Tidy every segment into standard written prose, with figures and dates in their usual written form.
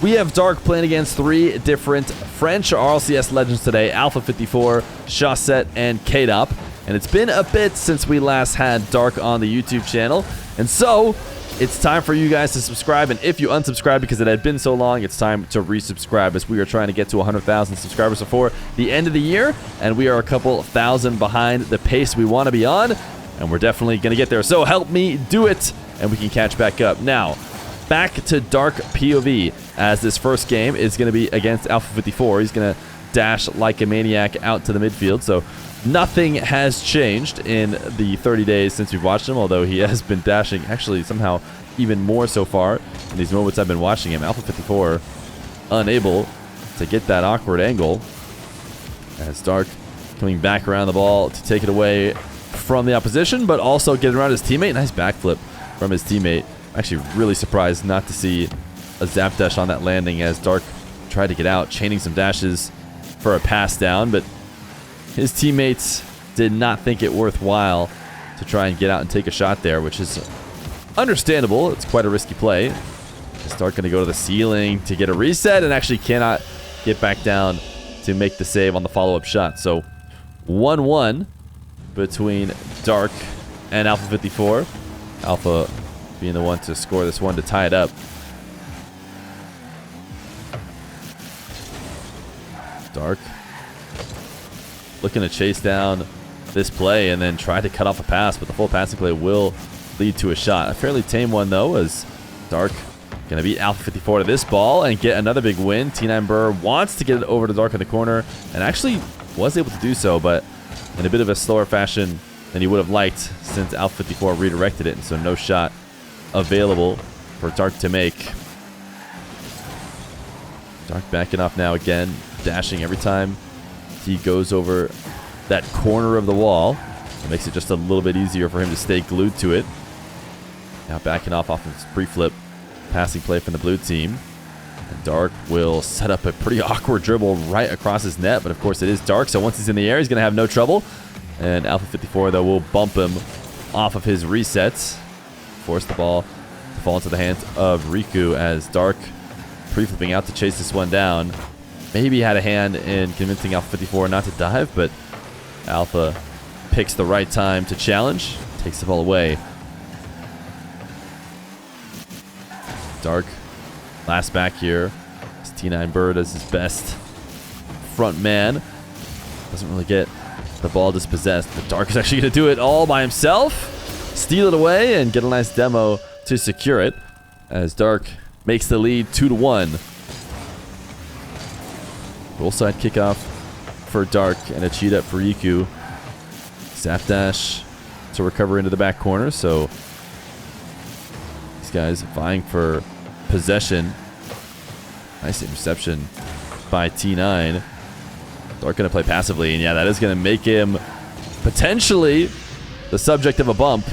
We have Dark playing against 3 different French RLCS legends today, Alpha 54, Chaussette, and K-Dop. And it's been a bit since we last had Dark on the YouTube channel. And so, it's time for you guys to subscribe. And if you unsubscribe because it had been so long, it's time to resubscribe, as we are trying to get to 100,000 subscribers before the end of the year. And we are a couple thousand behind the pace we want to be on. And we're definitely going to get there. So help me do it, and we can catch back up. Now, back to Dark POV, as this first game is going to be against Alpha 54. He's going to dash like a maniac out to the midfield. So nothing has changed in the 30 days since we've watched him, although he has been dashing actually somehow even more so far in these moments I've been watching him. Alpha 54 unable to get that awkward angle, as Dark coming back around the ball to take it away from the opposition, but also getting around his teammate. Nice backflip from his teammate. Actually really surprised not to see a zap dash on that landing, as Dark tried to get out, chaining some dashes for a pass down, but his teammates did not think it worthwhile to try and get out and take a shot there, which is understandable. It's quite a risky play. Is Dark going to go to the ceiling to get a reset, and actually cannot get back down to make the save on the follow-up shot. So 1-1 between Dark and Alpha 54. Alpha being the one to score this one to tie it up. Dark looking to chase down this play and then try to cut off a pass, but the full passing play will lead to a shot. A fairly tame one, though, as Dark going to beat Alpha 54 to this ball and get another big win. T9 Burr wants to get it over to Dark in the corner, and actually was able to do so, but in a bit of a slower fashion than he would have liked, since Alpha 54 redirected it, and so no shot available for Dark to make. Dark backing off now again, dashing every time he goes over that corner of the wall. It makes it just a little bit easier for him to stay glued to it. Now backing off of his pre-flip passing play from the blue team. And Dark will set up a pretty awkward dribble right across his net, but of course it is Dark, so once he's in the air, he's going to have no trouble. And Alpha 54, though, will bump him off of his resets, force the ball to fall into the hands of Riku, as Dark pre-flipping out to chase this one down. Maybe had a hand in convincing Alpha 54 not to dive, but Alpha picks the right time to challenge, takes the ball away. Dark last back here. As T9 Bird as his best front man. Doesn't really get the ball dispossessed, but Dark is actually going to do it all by himself. Steal it away and get a nice demo to secure it, as Dark makes the lead 2-1. Roll side kickoff for Dark and a cheat up for Riku. Zap dash to recover into the back corner, so these guys vying for possession. Nice interception by T9. Dark going to play passively, and yeah, that is going to make him potentially the subject of a bump,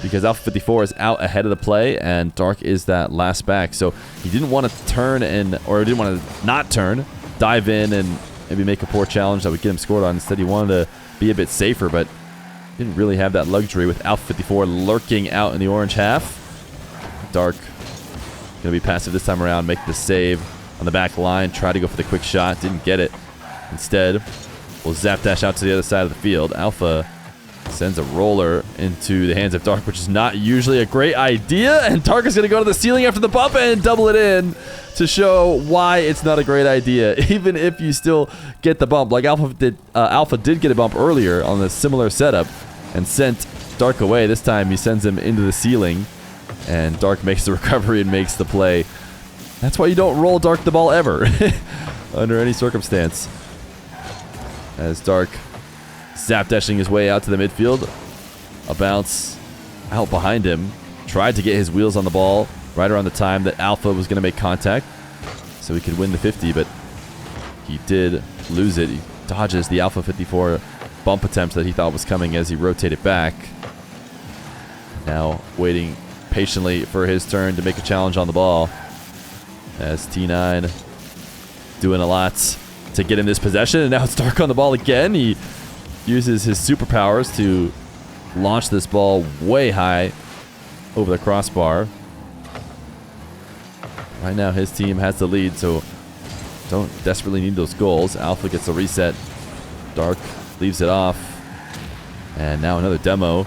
because Alpha 54 is out ahead of the play, and Dark is that last back. So he didn't want to turn or didn't want to not turn, dive in and maybe make a poor challenge that would get him scored on. Instead, he wanted to be a bit safer, but didn't really have that luxury with Alpha 54 lurking out in the orange half. Dark going to be passive this time around, make the save on the back line, try to go for the quick shot, didn't get it. Instead, will zap dash out to the other side of the field. Alpha sends a roller into the hands of Dark, which is not usually a great idea, and Dark is going to go to the ceiling after the bump and double it in to show why it's not a great idea, even if you still get the bump. Like Alpha did get a bump earlier on a similar setup and sent Dark away. This time he sends him into the ceiling, and Dark makes the recovery and makes the play. That's why you don't roll Dark the ball ever, under any circumstance. As Dark zap dashing his way out to the midfield. A bounce out behind him. Tried to get his wheels on the ball right around the time that Alpha was going to make contact, so he could win the 50, but he did lose it. He dodges the Alpha 54 bump attempts that he thought was coming as he rotated back. Now waiting patiently for his turn to make a challenge on the ball, as T9 doing a lot to get in this possession, and now it's Dark on the ball again. He uses his superpowers to launch this ball way high over the crossbar. Right now, his team has the lead, so don't desperately need those goals. Alpha gets a reset. Dark leaves it off. And now another demo.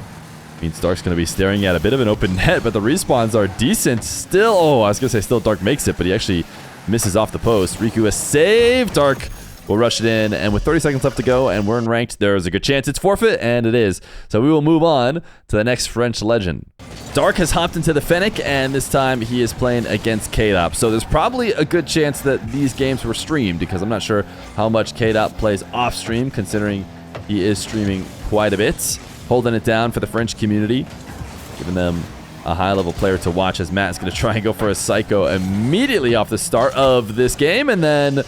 Means Dark's going to be staring at a bit of an open net, but the respawns are decent still. Oh, I was going to say still Dark makes it, but he actually misses off the post. Riku a save. Dark will rush it in, and with 30 seconds left to go, and we're in ranked, there's a good chance it's forfeit, and it is. So we will move on to the next French legend. Dark has hopped into the Fennec, and this time he is playing against K-Dop. So there's probably a good chance that these games were streamed, because I'm not sure how much K-Dop plays off-stream, considering he is streaming quite a bit. Holding it down for the French community, giving them a high-level player to watch, as Matt's going to try and go for a Psycho immediately off the start of this game, and then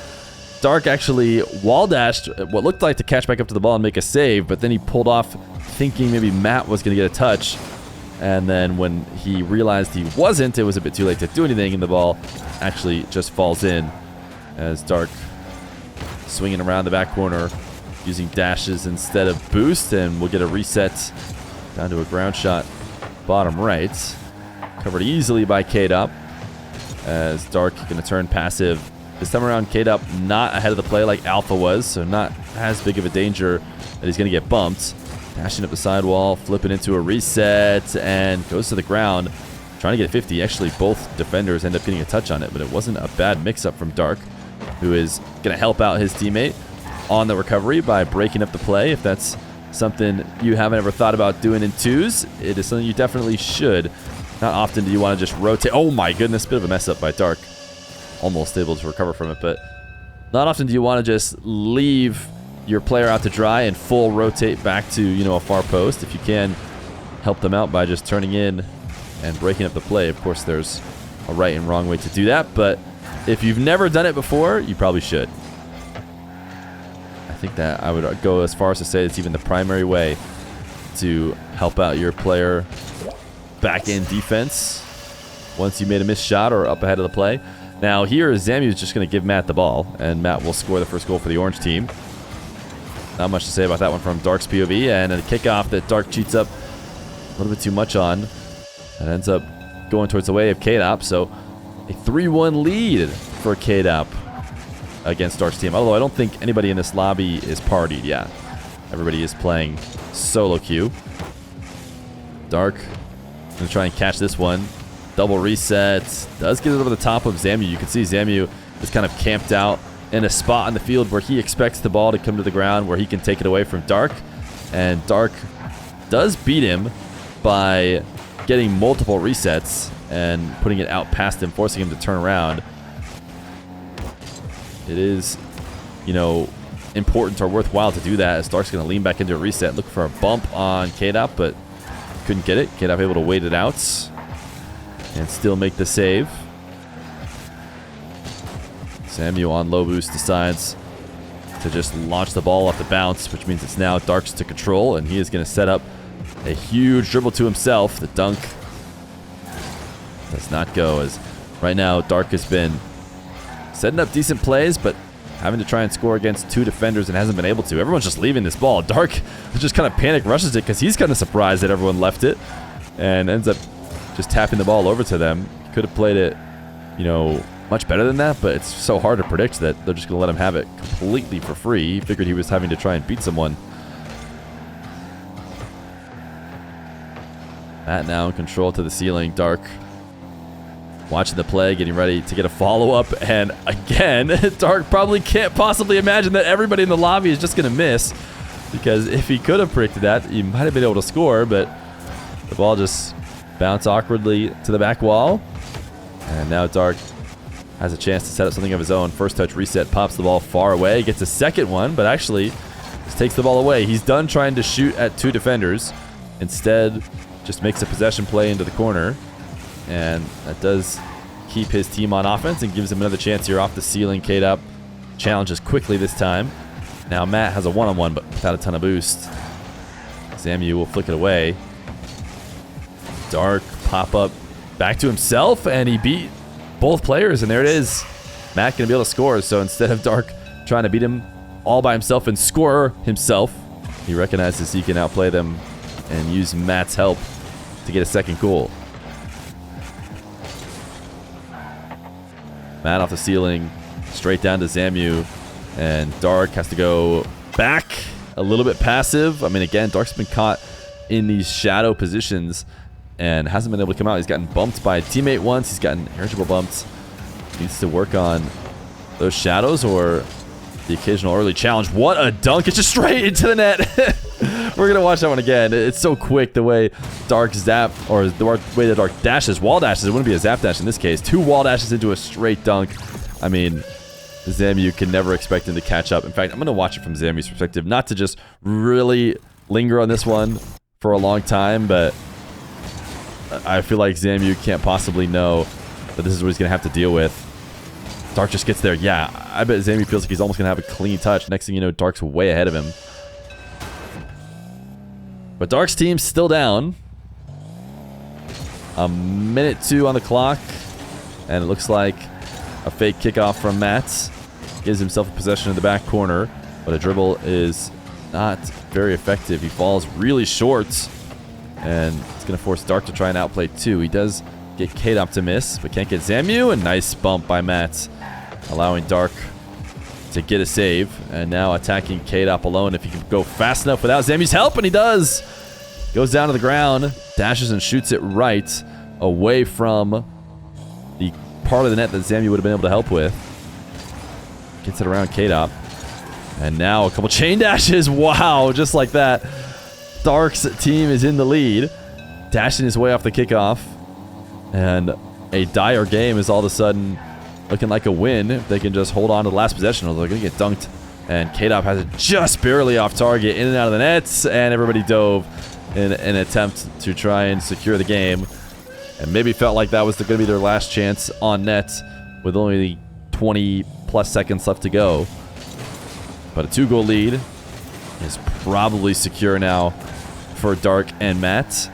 Dark actually wall-dashed what looked like to catch back up to the ball and make a save, but then he pulled off thinking maybe Matt was going to get a touch. And then when he realized he wasn't, it was a bit too late to do anything, and the ball actually just falls in as Dark swinging around the back corner using dashes instead of boost, and we'll get a reset down to a ground shot bottom right. Covered easily by K-Dop as Dark going to turn passive. This time around, K-Dop not ahead of the play like Alpha was, so not as big of a danger that he's going to get bumped. Dashing up the sidewall, flipping into a reset, and goes to the ground. Trying to get 50. Actually, both defenders end up getting a touch on it, but it wasn't a bad mix-up from Dark, who is going to help out his teammate on the recovery by breaking up the play. If that's something you haven't ever thought about doing in twos, it is something you definitely should. Not often do you want to just rotate. Oh my goodness, bit of a mess up by Dark. Almost able to recover from it, but not often do you want to just leave your player out to dry and full rotate back to, you know, a far post. If you can help them out by just turning in and breaking up the play. Of course, there's a right and wrong way to do that, but if you've never done it before, you probably should. I think that I would go as far as to say it's even the primary way to help out your player back in defense once you made a missed shot or up ahead of the play. Now here, Zamu is just going to give Matt the ball, and Matt will score the first goal for the orange team. Not much to say about that one from Dark's POV, and a kickoff that Dark cheats up a little bit too much on. That ends up going towards the way of K-Dop, so a 3-1 lead for K-Dop against Dark's team. Although I don't think anybody in this lobby is partied. Yeah, everybody is playing solo queue. Dark going to try and catch this one. Double reset. Does get it over the top of Zamu. You can see Zamu is kind of camped out in a spot on the field where he expects the ball to come to the ground, where he can take it away from Dark. And Dark does beat him by getting multiple resets and putting it out past him, forcing him to turn around. It is, you know, important or worthwhile to do that, as Dark's going to lean back into a reset, look for a bump on K-Dop, but couldn't get it. K-Dop able to wait it out and still make the save. Samuel on low boost decides to just launch the ball off the bounce, which means it's now Dark's to control, and he is going to set up a huge dribble to himself. The dunk does not go, as right now Dark has been setting up decent plays, but having to try and score against two defenders and hasn't been able to. Everyone's just leaving this ball. Dark just kind of panic rushes it because he's kind of surprised that everyone left it and ends up just tapping the ball over to them. Could have played it, you know, much better than that, but it's so hard to predict that they're just going to let him have it completely for free. He figured he was having to try and beat someone. Matt now in control to the ceiling. Dark watching the play, getting ready to get a follow-up, and again, Dark probably can't possibly imagine that everybody in the lobby is just going to miss, because if he could have predicted that, he might have been able to score, but the ball just bounced awkwardly to the back wall, and now Dark has a chance to set up something of his own. First touch reset, pops the ball far away, gets a second one, but actually just takes the ball away. He's done trying to shoot at two defenders. Instead, just makes a possession play into the corner, and that does keep his team on offense and gives him another chance here off the ceiling. K-Dop challenges quickly this time. Now Matt has a one-on-one, but without a ton of boost. Zamu will flick it away. Dark pop up back to himself, and he beat both players, and there it is. Matt gonna be able to score, so instead of Dark trying to beat him all by himself and score himself, he recognizes he can outplay them and use Matt's help to get a second goal. Matt off the ceiling, straight down to Zamu. And Dark has to go back, a little bit passive. I mean, again, Dark's been caught in these shadow positions and hasn't been able to come out. He's gotten bumped by a teammate once. He's gotten irritable bumps. Needs to work on those shadows or the occasional early challenge. What a dunk. It's just straight into the net. We're going to watch that one again. It's so quick the way Dark zap, or the way that Dark dashes, wall dashes. It wouldn't be a zap dash in this case. 2 wall dashes into a straight dunk. I mean, Zamu can never expect him to catch up. In fact, I'm going to watch it from Zamu's perspective. Not to just really linger on this one for a long time, but I feel like Zamu can't possibly know that this is what he's going to have to deal with. Dark just gets there. Yeah, I bet Zamu feels like he's almost going to have a clean touch. Next thing you know, Dark's way ahead of him. But Dark's team's still down. A minute 2 on the clock. And it looks like a fake kickoff from Matt gives himself a possession in the back corner. But a dribble is not very effective. He falls really short. And it's going to force Dark to try and outplay 2. He does get K-Dop to miss, but can't get Zamu. A nice bump by Matt, allowing Dark to get a save. And now attacking K-Dop alone if he can go fast enough without Zamu's help, and he does. Goes down to the ground, dashes and shoots it right away from the part of the net that Zamu would have been able to help with. Gets it around K-Dop. And now a couple chain dashes. Wow, just like that. Dark's team is in the lead, dashing his way off the kickoff. And a dire game is all of a sudden looking like a win if they can just hold on to the last possession, or they're going to get dunked. And K-Dop has it just barely off target, in and out of the nets, and everybody dove in an attempt to try and secure the game. And maybe felt like that was going to be their last chance on net with only 20-plus seconds left to go. But a 2-goal lead is probably secure now for Dark and Matt,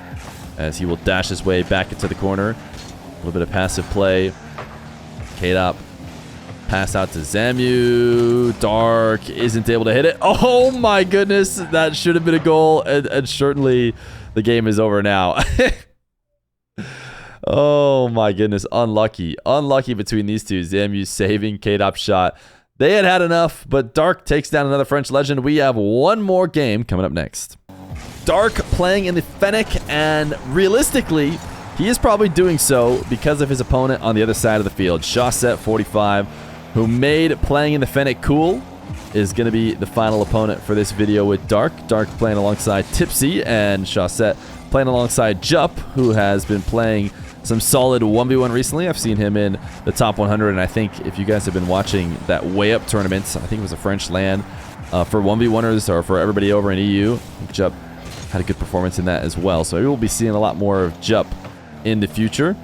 as he will dash his way back into the corner. A little bit of passive play. K-Dop pass out to Zamu. Dark isn't able to hit it. Oh my goodness, that should have been a goal, and certainly the game is over now. Oh my goodness, unlucky. Unlucky between these two. Zamu saving K-Dop's shot. They had enough, but Dark takes down another French legend. We have one more game coming up next. Dark playing in the Fennec, and realistically, he is probably doing so because of his opponent on the other side of the field. Shawset 45, who made playing in the Fennec cool, is going to be the final opponent for this video with Dark. Dark playing alongside Tipsy, and Shawset playing alongside Jup, who has been playing some solid 1v1 recently. I've seen him in the top 100, and I think if you guys have been watching that Way Up tournament, I think it was a French LAN for 1v1ers, or for everybody over in EU, I think Jup had a good performance in that as well. So we will be seeing a lot more of Jup in the future.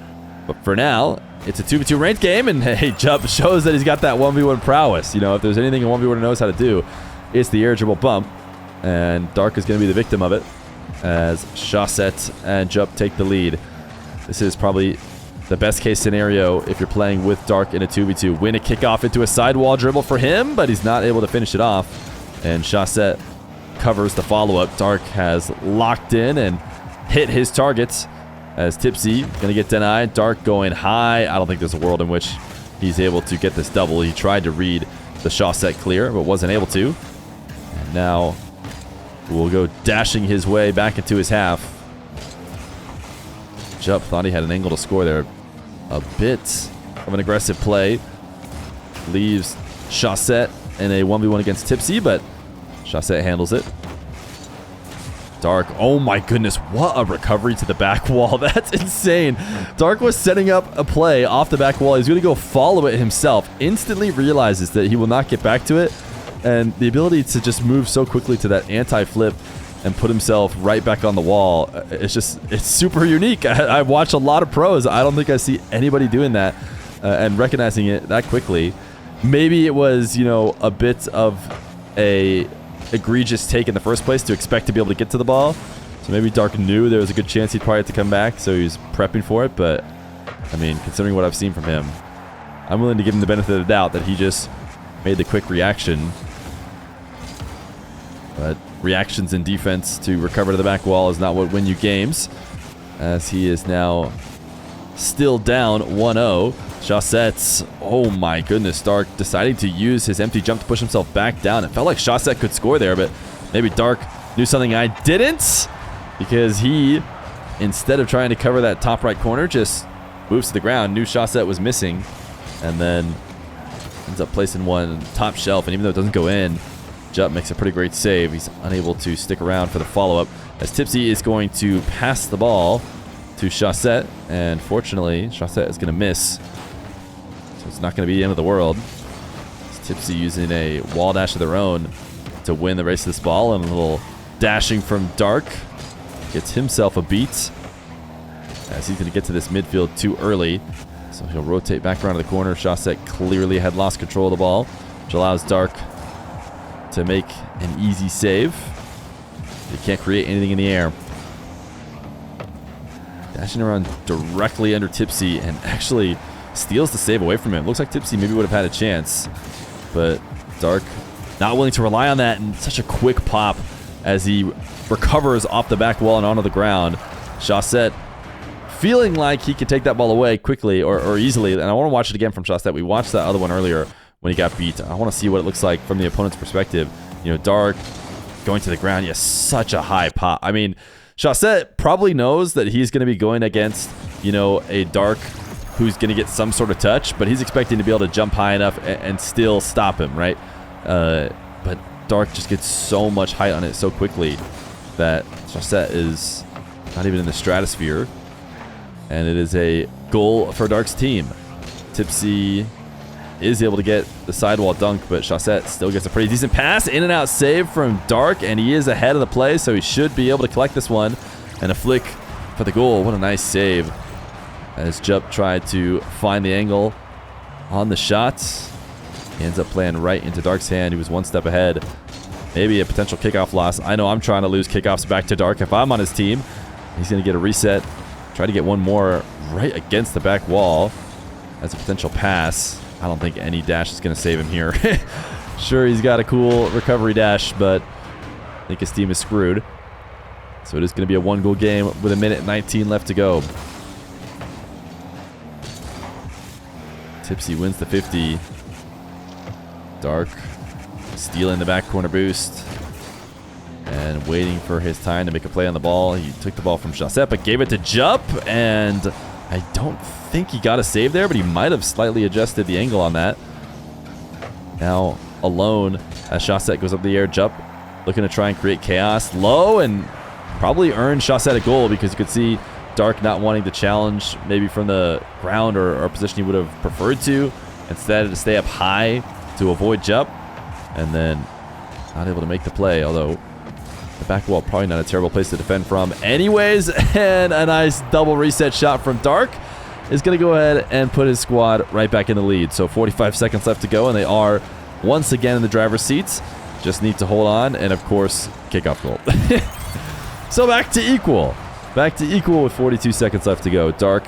But for now, it's a 2v2 ranked game, and hey, Jup shows that he's got that 1v1 prowess. You know, if there's anything a 1v1 knows how to do, it's the air dribble bump. And Dark is going to be the victim of it, as Shawset and Jup take the lead. This is probably the best case scenario if you're playing with Dark in a 2v2. Win a kickoff into a sidewall dribble for him, but he's not able to finish it off. And Shawset covers the follow-up. Dark has locked in and hit his targets, as Tipsy going to get denied. Dark going high. I don't think there's a world in which he's able to get this double. He tried to read the Shawset clear, but wasn't able to. And now will go dashing his way back into his half. Jup thought he had an angle to score there. A bit of an aggressive play. Leaves Shawset in a 1v1 against Tipsy, but Shawset handles it. Dark, oh my goodness, what a recovery to the back wall. That's insane. Dark was setting up a play off the back wall. He's going to go follow it himself. Instantly realizes that he will not get back to it. And the ability to just move so quickly to that anti-flip and put himself right back on the wall, it's super unique. I've watched a lot of pros. I don't think I see anybody doing that and recognizing it that quickly. Maybe it was, you know, a bit of a egregious take in the first place to expect to be able to get to the ball. So maybe Dark knew there was a good chance he'd probably have to come back, so he's prepping for it. But, I mean, considering what I've seen from him, I'm willing to give him the benefit of the doubt that he just made the quick reaction. But reactions in defense to recover to the back wall is not what win you games, as he is now still down 1-0. Shawset, oh my goodness, Dark deciding to use his empty jump to push himself back down. It felt like Shawset could score there, but maybe Dark knew something I didn't, because he, instead of trying to cover that top right corner, just moves to the ground. Knew Shawset was missing, and then ends up placing one top shelf, and even though it doesn't go in, Jup makes a pretty great save. He's unable to stick around for the follow-up, as Tipsy is going to pass the ball to Shawset, and fortunately, Shawset is going to miss. So it's not going to be the end of the world. It's Tipsy using a wall dash of their own to win the race to this ball, and a little dashing from Dark gets himself a beat, as he's going to get to this midfield too early. So he'll rotate back around to the corner. Shawset clearly had lost control of the ball, which allows Dark to make an easy save. He can't create anything in the air. Dashing around directly under Tipsy, and actually steals the save away from him. Looks like Tipsy maybe would have had a chance, but Dark not willing to rely on that, and such a quick pop as he recovers off the back wall and onto the ground. Shawset feeling like he could take that ball away quickly or easily, and I want to watch it again from Shawset. We watched that other one earlier when he got beat. I want to see what it looks like from the opponent's perspective. You know, Dark going to the ground. Yes, such a high pop. I mean, Shawset probably knows that he's going to be going against, you know, a Dark who's going to get some sort of touch, but he's expecting to be able to jump high enough and still stop him, right? But Dark just gets so much height on it so quickly that Shawset is not even in the stratosphere, and it is a goal for Dark's team. Tipsy is able to get the sidewall dunk, but Shawset still gets a pretty decent pass. In and out save from Dark, and he is ahead of the play, so he should be able to collect this one. And a flick for the goal. What a nice save, as Jup tried to find the angle on the shot. He ends up playing right into Dark's hand. He was one step ahead. Maybe a potential kickoff loss. I know I'm trying to lose kickoffs back to Dark if I'm on his team. He's going to get a reset. Try to get one more right against the back wall as a potential pass. I don't think any dash is going to save him here. Sure, he's got a cool recovery dash, but I think his team is screwed. So it is going to be a one-goal game with 1:19 left to go. Tipsy wins the 50. Dark stealing the back corner boost and waiting for his time to make a play on the ball. He took the ball from Shawset, but gave it to Jup, and I don't think he got a save there, but he might have slightly adjusted the angle on that. Now alone as Shawset goes up the air. Jup looking to try and create chaos low, and probably earned Shawset a goal, because you could see Dark not wanting to challenge maybe from the ground or a position he would have preferred to. Instead, to stay up high to avoid Jup, and then not able to make the play, although the back wall probably not a terrible place to defend from anyways. And a nice double reset shot from Dark is going to go ahead and put his squad right back in the lead. So 45 seconds left to go, and they are once again in the driver's seats. Just need to hold on, and of course, kickoff goal. So back to equal. Back to equal with 42 seconds left to go. Dark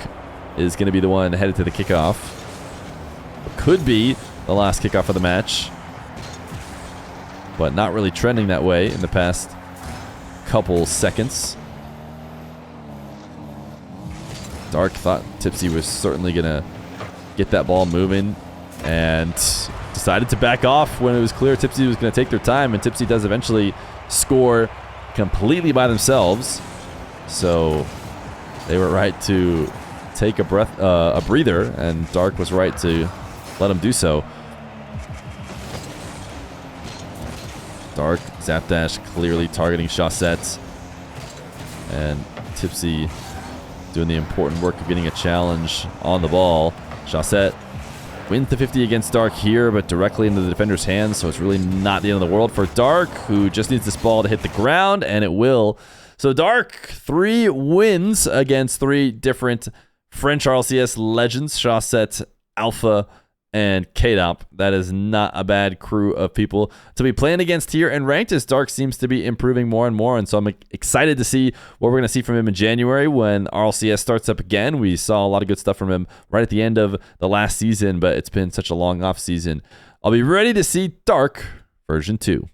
is going to be the one headed to the kickoff. It could be the last kickoff of the match, but not really trending that way in the past couple seconds. Dark thought Tipsy was certainly going to get that ball moving, and decided to back off when it was clear Tipsy was going to take their time, and Tipsy does eventually score completely by themselves. So they were right to take a breather, and Dark was right to let them do so. Dark zap dash clearly targeting Shawset, and Tipsy doing the important work of getting a challenge on the ball. Shawset wins the 50 against Dark here, but directly into the defender's hands, so it's really not the end of the world for Dark, who just needs this ball to hit the ground, and it will. So Dark, 3 wins against 3 different French RLCS legends, Shawset, Alpha, and KDOP. That is not a bad crew of people to be playing against here, and ranked, as Dark seems to be improving more and more, and so I'm excited to see what we're going to see from him in January when RLCS starts up again. We saw a lot of good stuff from him right at the end of the last season, but it's been such a long off season. I'll be ready to see Dark version 2.